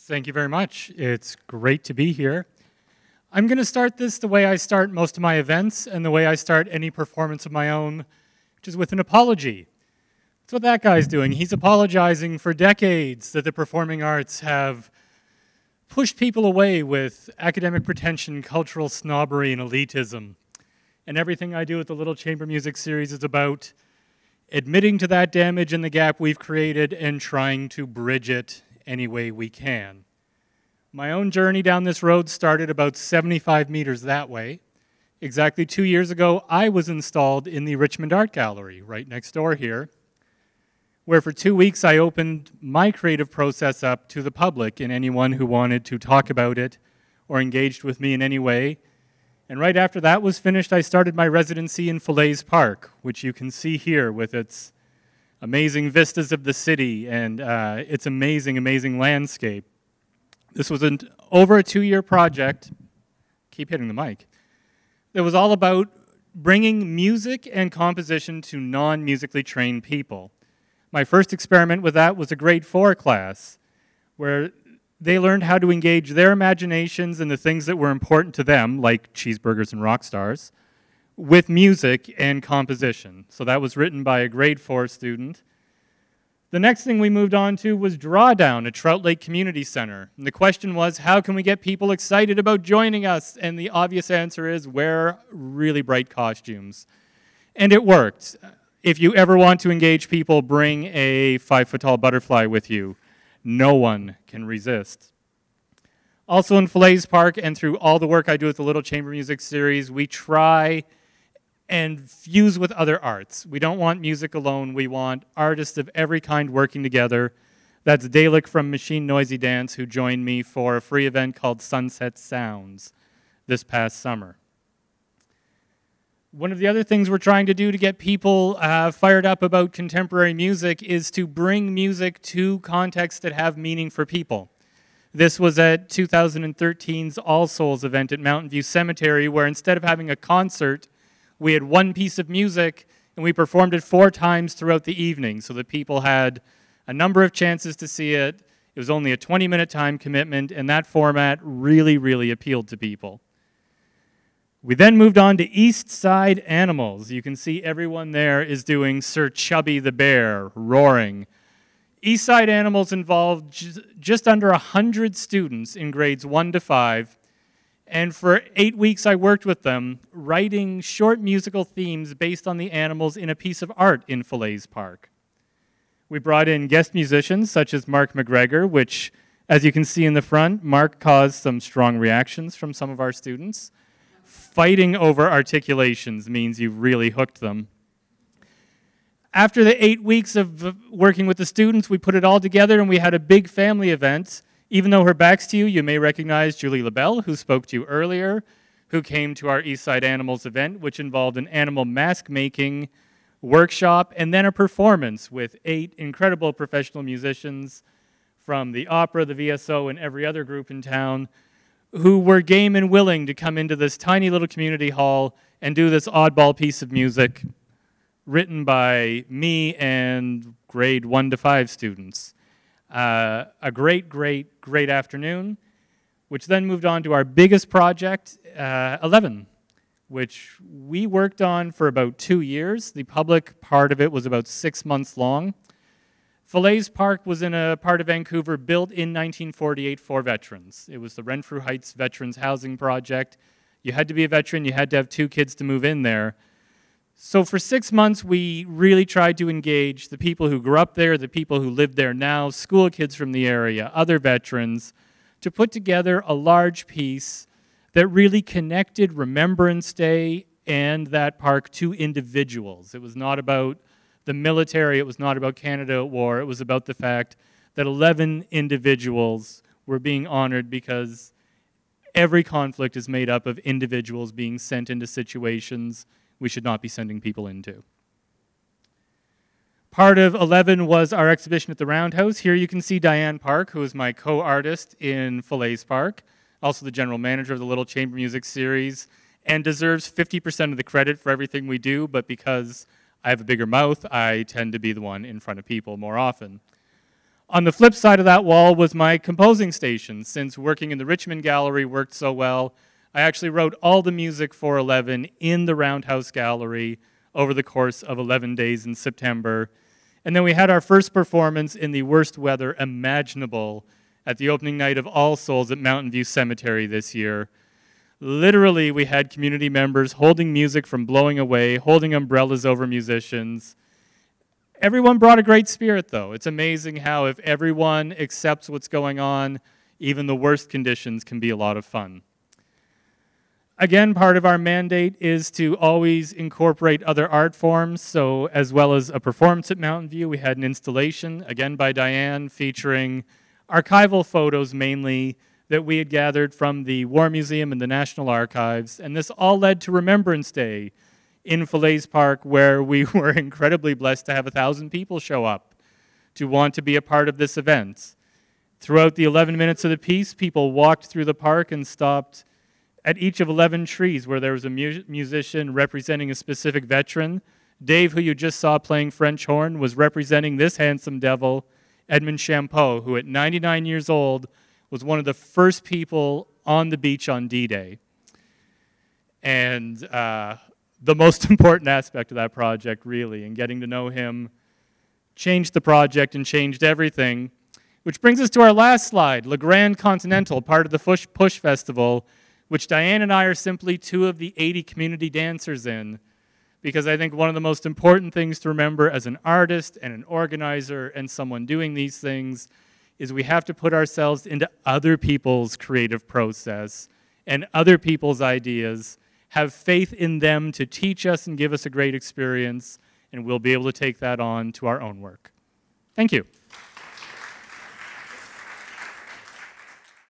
Thank you very much. It's great to be here. I'm going to start this the way I start most of my events and the way I start any performance of my own, which is with an apology. That's what that guy's doing. He's apologizing for decades that the performing arts have pushed people away with academic pretension, cultural snobbery, and elitism. And everything I do with the Little Chamber Music series is about admitting to that damage and the gap we've created and trying to bridge it any way we can. My own journey down this road started about 75 meters that way. Exactly 2 years ago, I was installed in the Richmond Art Gallery, right next door here, where for 2 weeks I opened my creative process up to the public and anyone who wanted to talk about it or engaged with me in any way. And right after that was finished, I started my residency in Falaise Park, which you can see here with its amazing vistas of the city and its amazing, amazing landscape. This was over a 2-year project, keep hitting the mic, that was all about bringing music and composition to non-musically trained people. My first experiment with that was a grade 4 class, where they learned how to engage their imaginations and the things that were important to them, like cheeseburgers and rock stars, with music and composition. So that was written by a grade 4 student. The next thing we moved on to was Drawdown at Trout Lake Community Center. And the question was, how can we get people excited about joining us? And the obvious answer is, wear really bright costumes. And it worked. If you ever want to engage people, bring a 5-foot-tall butterfly with you. No one can resist. Also in Falaise Park, and through all the work I do with the Little Chamber Music series, we try and fuse with other arts. We don't want music alone. We want artists of every kind working together. That's Dalek from Machine Noisy Dance, who joined me for a free event called Sunset Sounds this past summer. One of the other things we're trying to do to get people fired up about contemporary music is to bring music to contexts that have meaning for people. This was at 2013's All Souls event at Mountain View Cemetery, where instead of having a concert, we had one piece of music, and we performed it 4 times throughout the evening so that people had a number of chances to see it. It was only a 20-minute time commitment, and that format really, really appealed to people. We then moved on to East Side Animals. You can see everyone there is doing Sir Chubby the Bear, roaring. East Side Animals involved just under 100 students in grades 1 to 5. And for 8 weeks, I worked with them, writing short musical themes based on the animals in a piece of art in Falaise Park. We brought in guest musicians such as Mark McGregor, which, as you can see in the front, Mark caused some strong reactions from some of our students. Fighting over articulations means you've really hooked them. After the 8 weeks of working with the students, we put it all together and we had a big family event. Even though her back's to you, you may recognize Julie LaBelle, who spoke to you earlier, who came to our East Side Animals event, which involved an animal mask making workshop and then a performance with 8 incredible professional musicians from the opera, the VSO, and every other group in town, who were game and willing to come into this tiny little community hall and do this oddball piece of music written by me and grade 1 to 5 students. A great, great, great afternoon, which then moved on to our biggest project, 11, which we worked on for about 2 years. The public part of it was about 6 months long. Falaise Park was in a part of Vancouver built in 1948 for veterans. It was the Renfrew Heights Veterans Housing Project. You had to be a veteran, you had to have 2 kids to move in there. So for 6 months, we really tried to engage the people who grew up there, the people who live there now, school kids from the area, other veterans, to put together a large piece that really connected Remembrance Day and that park to individuals. It was not about the military, it was not about Canada at war, it was about the fact that 11 individuals were being honored because every conflict is made up of individuals being sent into situations we should not be sending people into. Part of 11 was our exhibition at the Roundhouse. Here you can see Diane Park, who is my co-artist in Falaise Park, also the general manager of the Little Chamber Music series, and deserves 50% of the credit for everything we do, but because I have a bigger mouth, I tend to be the one in front of people more often. On the flip side of that wall was my composing station. Since working in the Richmond Gallery worked so well, I actually wrote all the music for 11 in the Roundhouse Gallery over the course of 11 days in September. And then we had our first performance in the worst weather imaginable at the opening night of All Souls at Mountain View Cemetery this year. Literally, we had community members holding music from blowing away, holding umbrellas over musicians. Everyone brought a great spirit, though. It's amazing how if everyone accepts what's going on, even the worst conditions can be a lot of fun. Again, part of our mandate is to always incorporate other art forms. So as well as a performance at Mountain View, we had an installation, again by Diane, featuring archival photos mainly that we had gathered from the War Museum and the National Archives. And this all led to Remembrance Day in Falaise Park, where we were incredibly blessed to have 1,000 people show up to want to be a part of this event. Throughout the 11 minutes of the piece, people walked through the park and stopped at each of 11 trees where there was a musician representing a specific veteran. Dave, who you just saw playing French horn, was representing this handsome devil, Edmund Champeau, who at 99 years old was one of the first people on the beach on D-Day. And the most important aspect of that project, really, and getting to know him, changed the project and changed everything. Which brings us to our last slide, Le Grand Continental, part of the Push Festival, which Diane and I are simply 2 of the 80 community dancers in, because I think one of the most important things to remember as an artist and an organizer and someone doing these things is we have to put ourselves into other people's creative process and other people's ideas, have faith in them to teach us and give us a great experience, and we'll be able to take that on to our own work. Thank you.